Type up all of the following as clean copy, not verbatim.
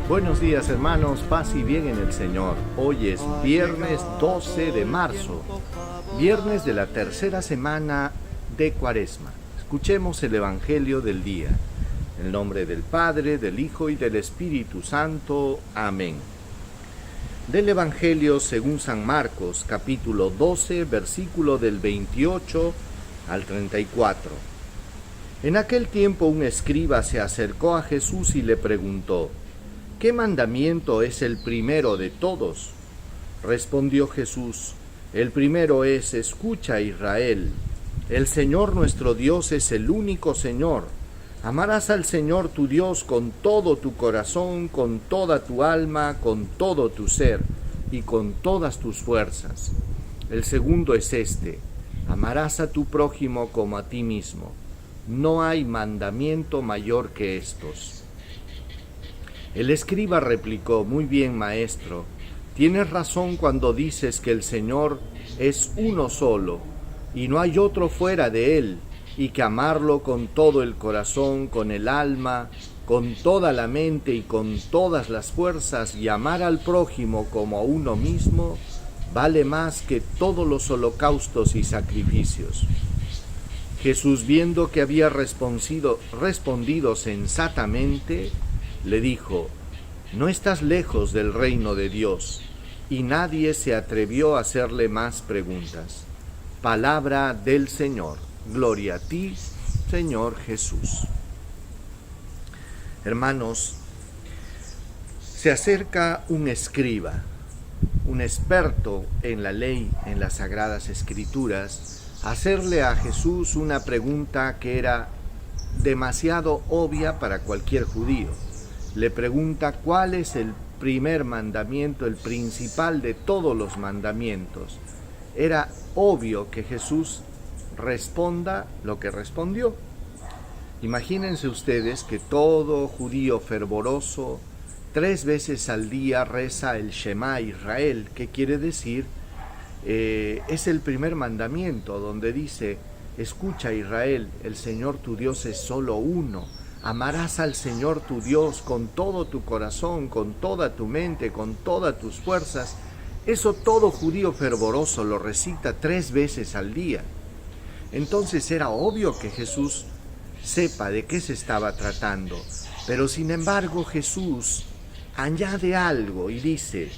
Buenos días hermanos, paz y bien en el Señor. Hoy es viernes 12 de marzo, viernes de la tercera semana de Cuaresma. Escuchemos el Evangelio del día. En el nombre del Padre, del Hijo y del Espíritu Santo. Amén. Del Evangelio según San Marcos, capítulo 12, versículo del 28 al 34. En aquel tiempo un escriba se acercó a Jesús y le preguntó: ¿qué mandamiento es el primero de todos? Respondió Jesús: el primero es: escucha, Israel, el Señor nuestro Dios es el único Señor. Amarás al Señor tu Dios con todo tu corazón, con toda tu alma, con todo tu ser y con todas tus fuerzas. El segundo es este: amarás a tu prójimo como a ti mismo. No hay mandamiento mayor que estos. El escriba replicó: muy bien, maestro, tienes razón cuando dices que el Señor es uno solo y no hay otro fuera de Él, y que amarlo con todo el corazón, con el alma, con toda la mente y con todas las fuerzas, y amar al prójimo como a uno mismo, vale más que todos los holocaustos y sacrificios. Jesús, viendo que había respondido sensatamente, le dijo: no estás lejos del reino de Dios. Y nadie se atrevió a hacerle más preguntas. Palabra del Señor. Gloria a ti, Señor Jesús. Hermanos, se acerca un escriba, un experto en la ley, en las Sagradas Escrituras, a hacerle a Jesús una pregunta que era demasiado obvia para cualquier judío. Le pregunta cuál es el primer mandamiento, el principal de todos los mandamientos. Era obvio que Jesús responda lo que respondió. Imagínense ustedes que todo judío fervoroso 3 veces al día reza el Shema Israel, que quiere decir, es el primer mandamiento donde dice: escucha, Israel, el Señor tu Dios es solo uno. Amarás al Señor tu Dios con todo tu corazón, con toda tu mente, con todas tus fuerzas. Eso todo judío fervoroso lo recita 3 veces al día. Entonces era obvio que Jesús sepa de qué se estaba tratando. Pero sin embargo Jesús añade algo y dice: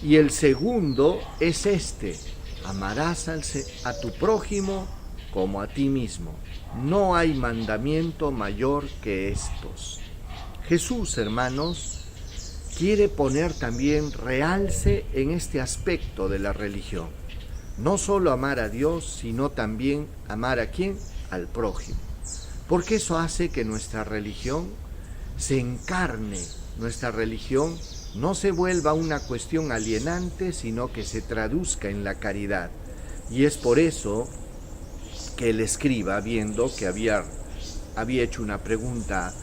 y el segundo es este: amarás a tu prójimo como a ti mismo. No hay mandamiento mayor que estos. Jesús, hermanos, quiere poner también realce en este aspecto de la religión. No solo amar a Dios, sino también amar ¿a quién? Al prójimo. Porque eso hace que nuestra religión se encarne, nuestra religión no se vuelva una cuestión alienante, sino que se traduzca en la caridad. Y es por eso que el escriba, viendo que había hecho una pregunta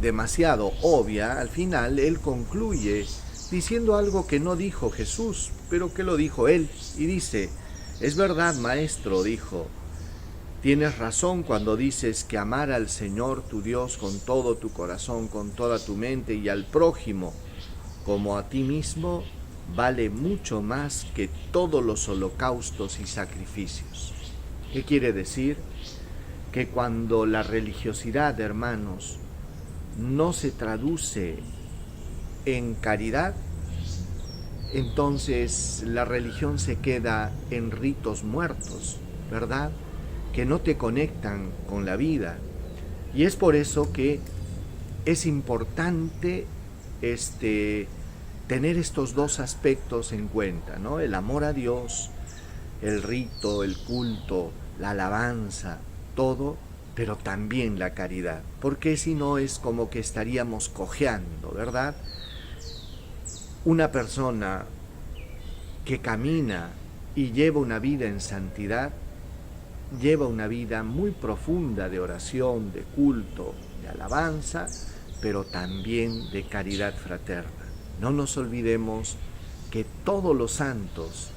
demasiado obvia, al final él concluye diciendo algo que no dijo Jesús, pero que lo dijo él, y dice: es verdad, maestro, dijo, tienes razón cuando dices que amar al Señor tu Dios con todo tu corazón, con toda tu mente, y al prójimo como a ti mismo, vale mucho más que todos los holocaustos y sacrificios. ¿Qué quiere decir? Que cuando la religiosidad, hermanos, no se traduce en caridad, entonces la religión se queda en ritos muertos, ¿verdad?, que no te conectan con la vida. Y es por eso que es importante tener estos dos aspectos en cuenta, ¿no? El amor a Dios, el rito, el culto, la alabanza, todo, pero también la caridad, porque si no es como que estaríamos cojeando, ¿verdad? Una persona que camina y lleva una vida en santidad, lleva una vida muy profunda de oración, de culto, de alabanza, pero también de caridad fraterna. No nos olvidemos que todos los santos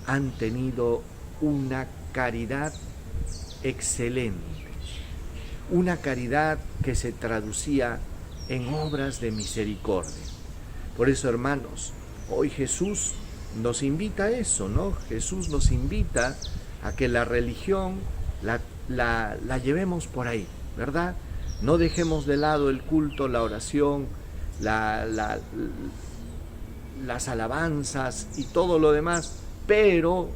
han tenido una caridad excelente, una caridad que se traducía en obras de misericordia. Por eso, hermanos, hoy Jesús nos invita a eso, ¿no? Jesús nos invita a que la religión la llevemos por ahí, ¿verdad? No dejemos de lado el culto, la oración, las alabanzas y todo lo demás, pero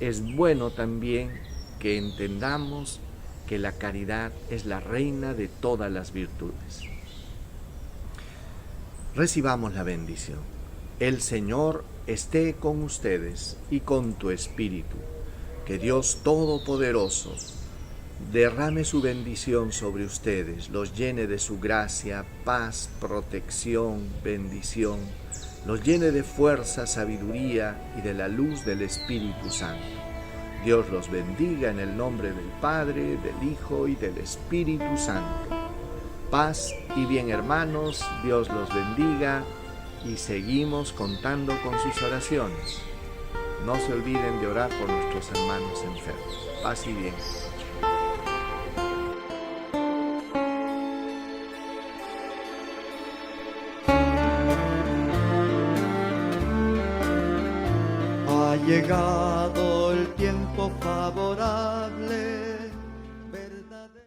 es bueno también que entendamos que la caridad es la reina de todas las virtudes. Recibamos la bendición. El Señor esté con ustedes y con tu espíritu. Que Dios Todopoderoso derrame su bendición sobre ustedes, los llene de su gracia, paz, protección, bendición, los llene de fuerza, sabiduría y de la luz del Espíritu Santo. Dios los bendiga en el nombre del Padre, del Hijo y del Espíritu Santo. Paz y bien, hermanos, Dios los bendiga y seguimos contando con sus oraciones. No se olviden de orar por nuestros hermanos enfermos. Paz y bien. Ha llegado el tiempo favorable